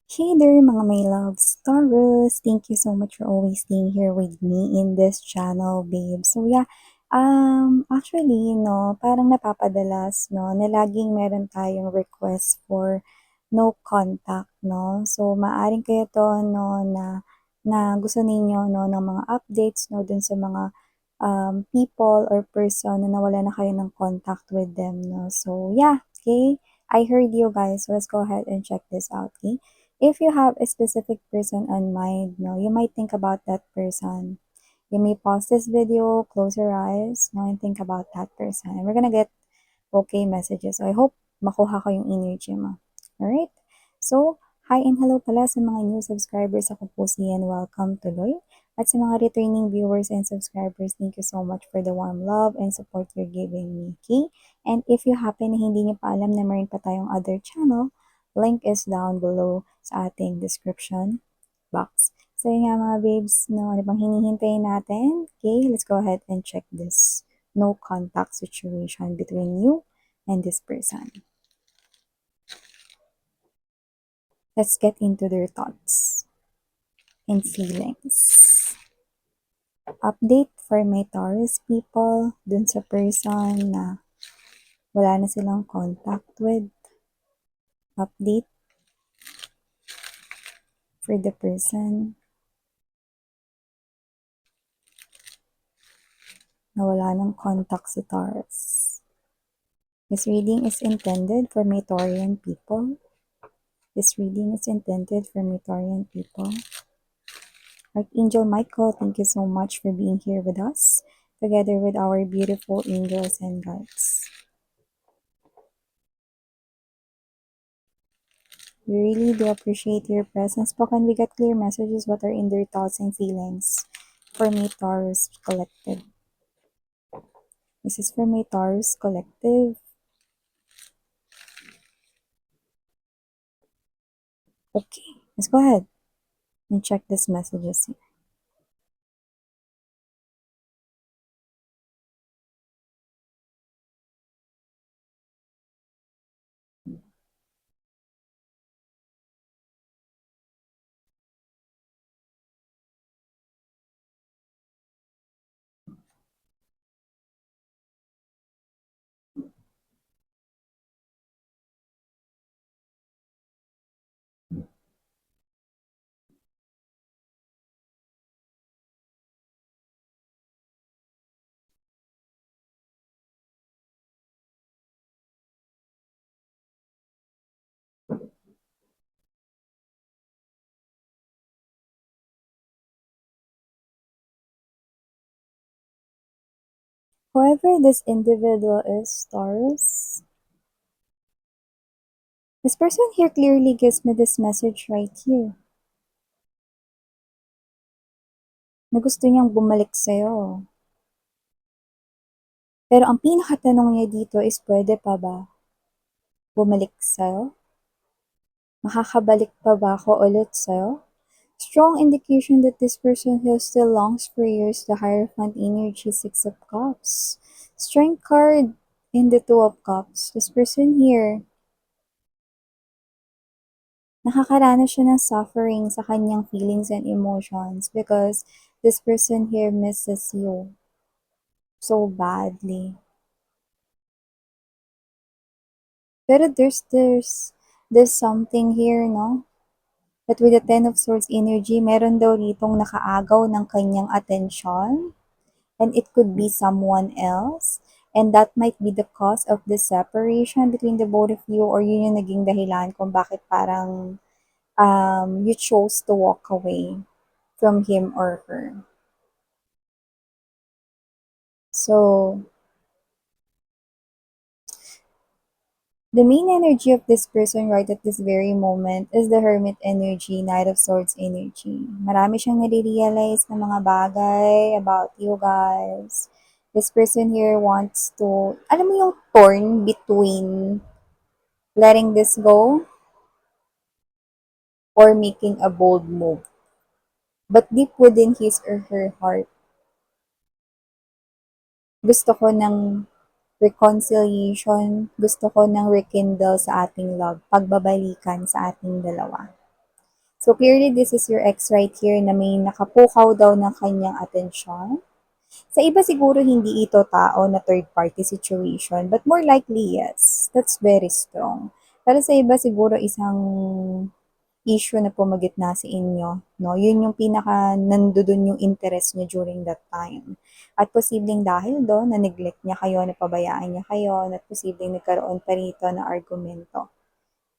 Hey there, mga my loves, Taurus. Thank you so much for always staying here with me in this channel, babe. So yeah, actually, parang napapadalas, na laging meron tayong request for no contact, no? So maaring kayo to, na gusto ninyo, ng mga updates, dun sa mga people or person na nawala na kayo ng contact with them, no? So yeah, okay. I heard you guys. So let's go ahead and check this out, okay? If you have a specific person on mind, you might think about that person. You may pause this video, close your eyes, and think about that person. And we're gonna get okay messages. So I hope makuha ko yung energy mo. Alright? So, hi and hello pala sa mga new subscribers. Ako po si Ian. Welcome tuloy. At sa mga returning viewers and subscribers, thank you so much for the warm love and support you're giving me, okay? And if you happen na hindi niyo pa alam na meron pa tayong other channel, link is down below sa ating description box. So yun nga mga babes, ano bang hinihintay natin? Okay, let's go ahead and check this no contact situation between you and this person. Let's get into their thoughts and feelings. Update for my Taurus people dun sa person na wala na silang contact with. Update for the person na wala ng contact si Taurus. This reading is intended for my Taurian people. This reading is intended for my Taurian people. Archangel Michael, thank you so much for being here with us, together with our beautiful angels and guides. We really do appreciate your presence. Can we get clear messages? What are in their thoughts and feelings for me, Taurus Collective? This is for me, Taurus Collective. Okay, let's go ahead and check these messages here. Whoever this individual is, Taurus, this person here clearly gives me this message right here. Na gusto niyang bumalik sa'yo. Pero ang pinakatanong niya dito is, pwede pa ba bumalik sa'yo? Makakabalik pa ba ako ulit sa'yo? Strong indication that this person here still longs for you is the Hierophant energy, Six of Cups. Strength card in the Two of Cups. This person here, nakakaranas siya ng suffering sa kanyang feelings and emotions because this person here misses you so badly. Pero there's something here, no? But with the Ten of Swords energy, meron daw ditong nakaagaw ng kanyang atensyon. And it could be someone else. And that might be the cause of the separation between the both of you, or yun yung naging dahilan kung bakit parang you chose to walk away from him or her. So, the main energy of this person right at this very moment is the Hermit energy, Knight of Swords energy. Marami siyang nare-realize na mga bagay about you guys. This person here wants to, alam mo yung torn between letting this go or making a bold move. But deep within his or her heart, gusto ko ng reconciliation, gusto ko ng rekindle sa ating love, pagbabalikan sa ating dalawa. So clearly, this is your ex right here na may nakapukaw daw ng kanyang atensyon. Sa iba siguro hindi ito tao na third party situation, but more likely yes. That's very strong. Pero sa iba siguro isang issue na pumagitna sa inyo, no? Yun yung pinaka nandudun yung interest niya during that time. At posibleng dahil doon, na-neglect niya kayo, napabayaan niya kayo, at posibleng nagkaroon pa rito na argumento.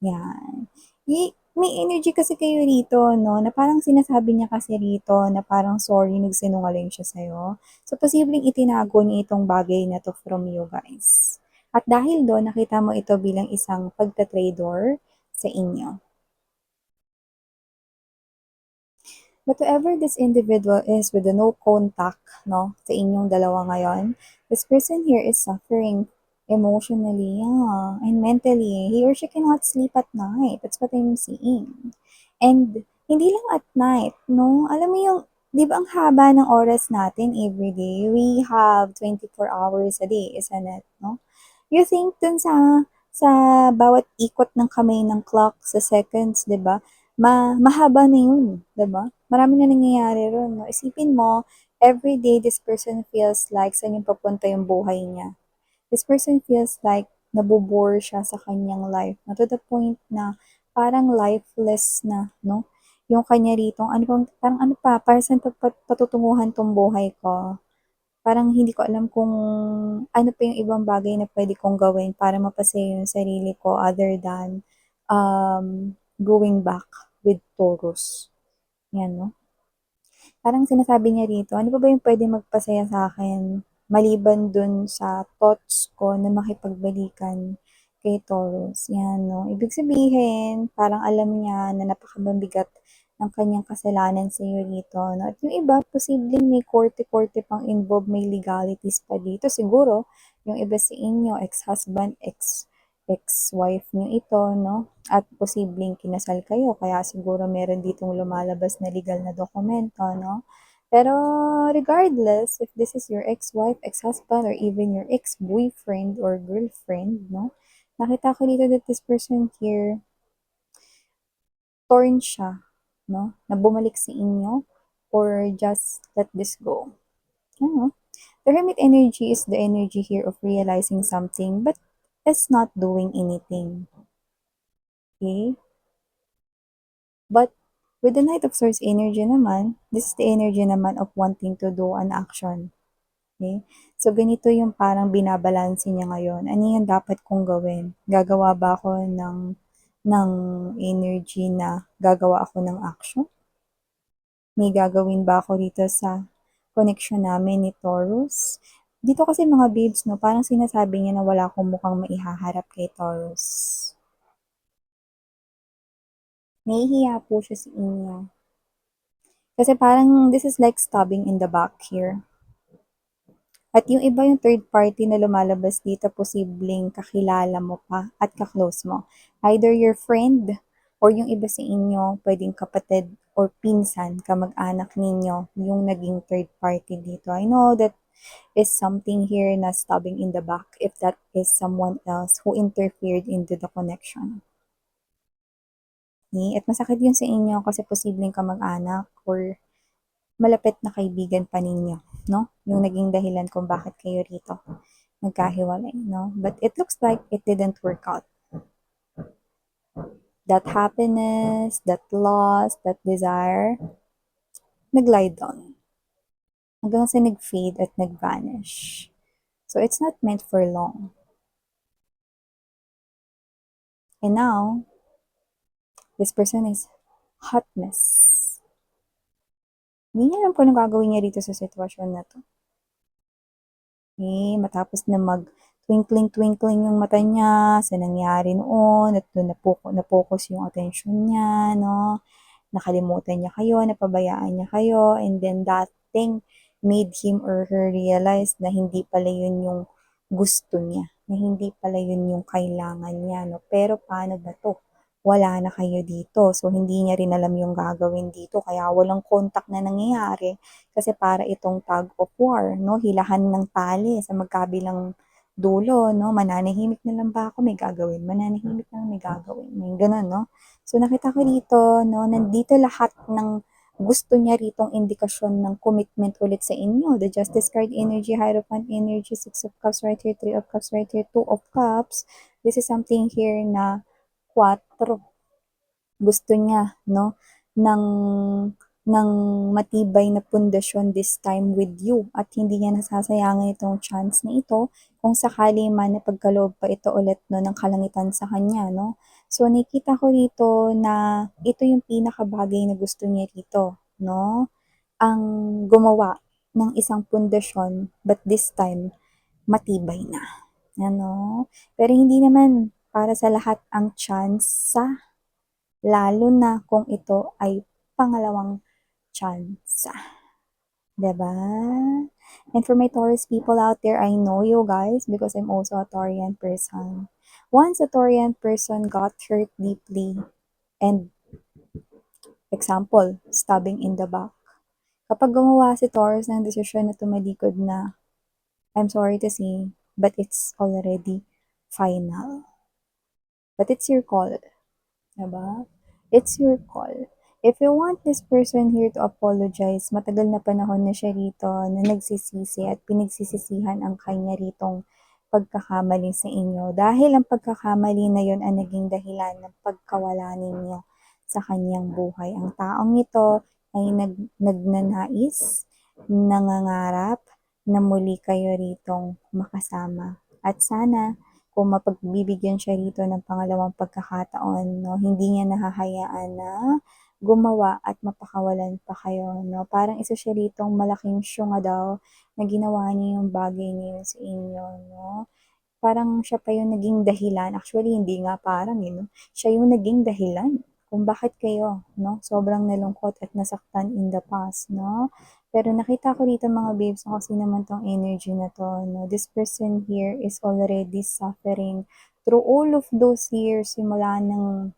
Yan. May energy kasi kayo rito, no? Na parang sinasabi niya kasi rito na parang sorry, nagsinungaling siya sa'yo. So, posibleng itinago niya itong bagay na to from you guys. At dahil doon, nakita mo ito bilang isang pagta-traitor sa inyo. But whoever this individual is with the no contact, no, sa inyong dalawa ngayon, this person here is suffering emotionally, yeah, and mentally. He or she cannot sleep at night. That's what I'm seeing. And hindi lang at night, no? Alam mo yung, di ba ang haba ng oras natin every day? We have 24 hours a day, isn't it, no? You think dun sa bawat ikot ng kamay ng clock sa seconds, 'di ba? Mahaba na 'yun, 'di ba? Marami na nangyayari ron, no? Isipin mo, every day this person feels like saan yung papunta yung buhay niya. This person feels like nabobore siya sa kanyang life, na to the point na parang lifeless na, no? Yung kanya rito, ano bang, parang ano pa, para saan patutunguhan tong buhay ko? Parang hindi ko alam kung ano pa yung ibang bagay na pwede kong gawin para mapasaya yung sarili ko other than going back with Taurus. Yan, no? Parang sinasabi niya rito, ano pa ba yung pwede magpasaya sa akin maliban dun sa thoughts ko na makipagbalikan kay Taurus. Yan, no? Ibig sabihin, parang alam niya na napakabigat ng kanyang kasalanan sa iyo dito. No? At yung iba, posibleng may korte-korte pang involved, may legalities pa dito. Siguro, yung iba sa inyo, ex-husband, ex-wife niyo ito, no? At posibleng kinasal kayo, kaya siguro meron ditong lumalabas na legal na dokumento, no? Pero regardless, if this is your ex-wife, ex-husband, or even your ex-boyfriend or girlfriend, no? Nakita ko dito that this person here, torn siya, no? Na bumalik sa inyo, or just let this go. Ano? The Hermit energy is the energy here of realizing something, but is not doing anything. Okay? But with the Knight of Swords energy naman, this is the energy naman of wanting to do an action. Okay? So, ganito yung parang binabalanse niya ngayon. Ano yung dapat kong gawin? Gagawa ba ako ng energy na gagawa ako ng action? May gagawin ba ako dito sa connection namin ni Taurus? Dito kasi mga babes, no, parang sinasabi niya na wala akong mukhang maihaharap kay Taurus. Nahihiya po siya sa inyo. Kasi parang this is like stabbing in the back here. At yung iba yung third party na lumalabas dito, posibleng kakilala mo pa at kaklose mo. Either your friend or yung iba sa inyo, pwedeng kapatid or pinsan, kamag-anak ninyo, yung naging third party dito. I know that is something here na stabbing in the back if that is someone else who interfered into the connection. Okay? At masakit yun sa inyo kasi posibleng kamag-anak or malapit na kaibigan pa ninyo, no? Yung naging dahilan kung bakit kayo rito nagkahiwalay, no? But it looks like it didn't work out. That happiness, that loss, that desire, nag-lie down. Hanggang sa nag-fade at nag-vanish. So it's not meant for long. And now, this person is hot mess. Hindi niya alam kung anong gagawin niya dito sa sitwasyon na to. Okay, matapos na mag-twinkling-twinkling yung mata niya sa nangyari noon at doon na-focus yung attention niya, no? Nakalimutan niya kayo, napabayaan niya kayo, and then that thing made him or her realize na hindi pala yun yung gusto niya, na hindi pala yun yung kailangan niya, no? Pero paano ba to? Wala na kayo dito. So, hindi niya rin alam yung gagawin dito. Kaya walang contact na nangyayari. Kasi para itong tug of war, no? Hilahan ng tali sa magkabilang dulo, no? Mananahimik na lang ba ako? May gagawin. Mananahimik na lang may gagawin. May ganun, no? So nakita ko dito, no, nandito lahat ng gusto niya ritong indikasyon ng commitment ulit sa inyo. The Justice card energy, Hierophant energy, Six of Cups right here, Three of Cups right here, Two of Cups. This is something here na 4. Gusto niya, no, ng ng matibay na pundasyon this time with you at hindi niya nasasayangan itong chance na ito kung sakali man na pagkaloob pa ito ulit no, ng kalangitan sa kanya, no. So, nakita ko rito na ito yung pinakabagay na gusto niya rito, no, ang gumawa ng isang pundasyon but this time matibay na, ano. Pero hindi naman para sa lahat ang chance sa lalo na kung ito ay pangalawang tsansa. 'Di ba? And for my Taurus people out there, I know you guys because I'm also a Taurian person. Once a Taurian person got hurt deeply and example, stabbing in the back. Kapag gumawa si Taurus ng desisyon na tumalikod na, I'm sorry to say, but it's already final. But it's your call. Diba? It's your call. If you want this person here to apologize, matagal na panahon na siya rito na nagsisisi at pinagsisisihan ang kanya ritong pagkakamali sa inyo. Dahil ang pagkakamali na yon ang naging dahilan ng pagkawala ninyo sa kanyang buhay. Ang taong ito ay nagnanais, nangangarap na muli kayo ritong makasama. At sana kung mapagbibigyan siya rito ng pangalawang pagkakataon, no, hindi niya nahahayaan na gumawa at mapakawalan pa kayo, no. Parang isa siya ritong malaking syunga daw na ginawa niya yung bagay na yun sa inyo, no. Parang siya pa yung naging dahilan. Actually, hindi nga parang, no. Siya yung naging dahilan kung bakit kayo, no, sobrang nalungkot at nasaktan in the past, no. Pero nakita ko dito mga babes, kasi naman tong energy na to, no. This person here is already suffering through all of those years simula nang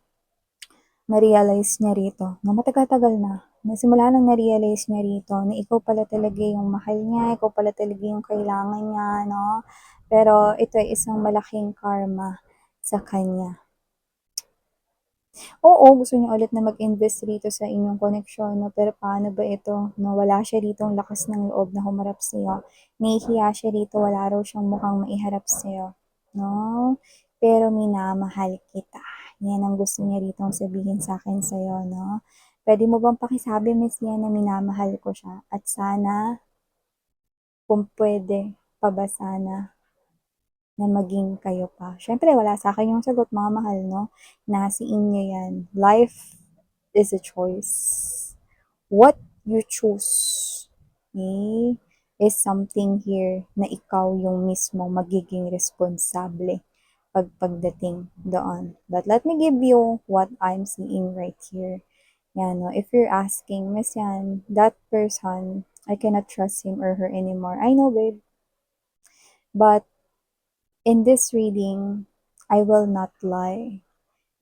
na-realize niya rito, no, matagal-tagal na. Simula nang na-realize niya rito na ikaw pala talaga yung mahal niya, ikaw pala talaga yung kailangan niya, no. Pero ito ay isang malaking karma sa kanya. Oo, gusto niya ulit na mag-invest rito sa inyong koneksyon, no? Pero paano ba ito? No, wala siya rito ang lakas ng loob na humarap sa'yo. Nahihiya siya rito, wala raw siyang mukhang maiharap sa'yo. No? Pero minamahal kita. Yan ang gusto niya rito sabihin sa akin sa'yo, no? Pwede mo bang pakisabi, Miss Yan, na minamahal ko siya? At sana, kung pwede, pa ba sana na maging kayo pa. Siyempre, wala sa akin yung sagot, mga mahal, no? Nasa inyo yan. Life is a choice. What you choose, okay, is something here na ikaw yung mismo magiging responsable pagdating doon. But let me give you what I'm seeing right here. Yan, no? If you're asking, Miss Yan, that person, I cannot trust him or her anymore. I know, babe. But in this reading, I will not lie.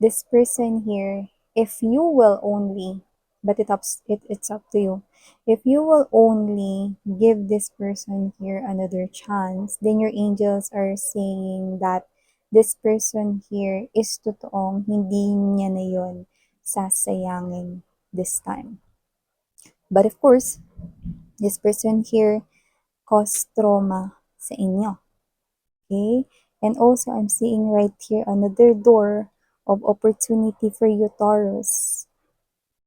This person here, if you will only, but it's up to you. If you will only give this person here another chance, then your angels are saying that this person here is totoong hindi niya na yun sasayangin this time. But of course, this person here caused trauma sa inyo. Okay? And also, I'm seeing right here another door of opportunity for you, Taurus.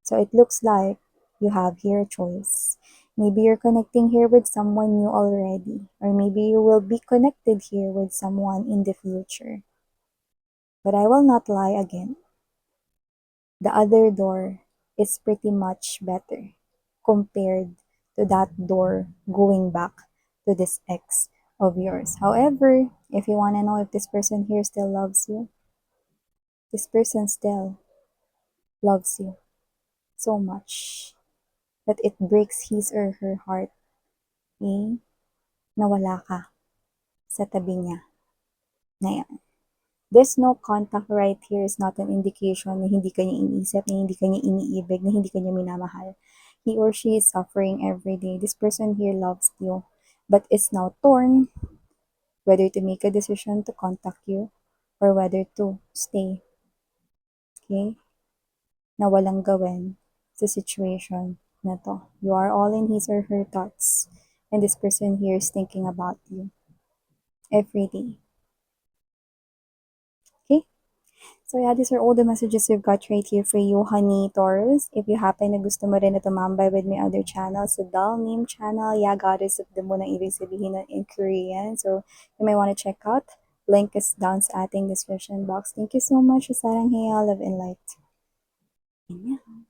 So it looks like you have here a choice. Maybe you're connecting here with someone new already, or maybe you will be connected here with someone in the future. But I will not lie again. The other door is pretty much better compared to that door going back to this ex of yours. However, if you want to know if this person here still loves you, this person still loves you so much that it breaks his or her heart, eh, na wala ka sa tabi niya ngayon. This no contact right here is not an indication na hindi kanya iniisip, na hindi kanya iniibig, na hindi kanya minamahal. He or she is suffering every day. This person here loves you, but is now torn whether to make a decision to contact you or whether to stay. Okay? na walang gawin sa situation na to. You are all in his or her thoughts. And this person here is thinking about you every day. Okay? So yeah, these are all the messages we've got right here for you, honey Taurus. If you happen na gusto mo rin na tumambay with my other channel, sa Doll Name channel, yeah, Goddess of the Moon ang ibig sabihin nun in Korean. So you may want to check out. Link is down sa ating description box. Thank you so much. Sarang Hea, love and light. Yeah.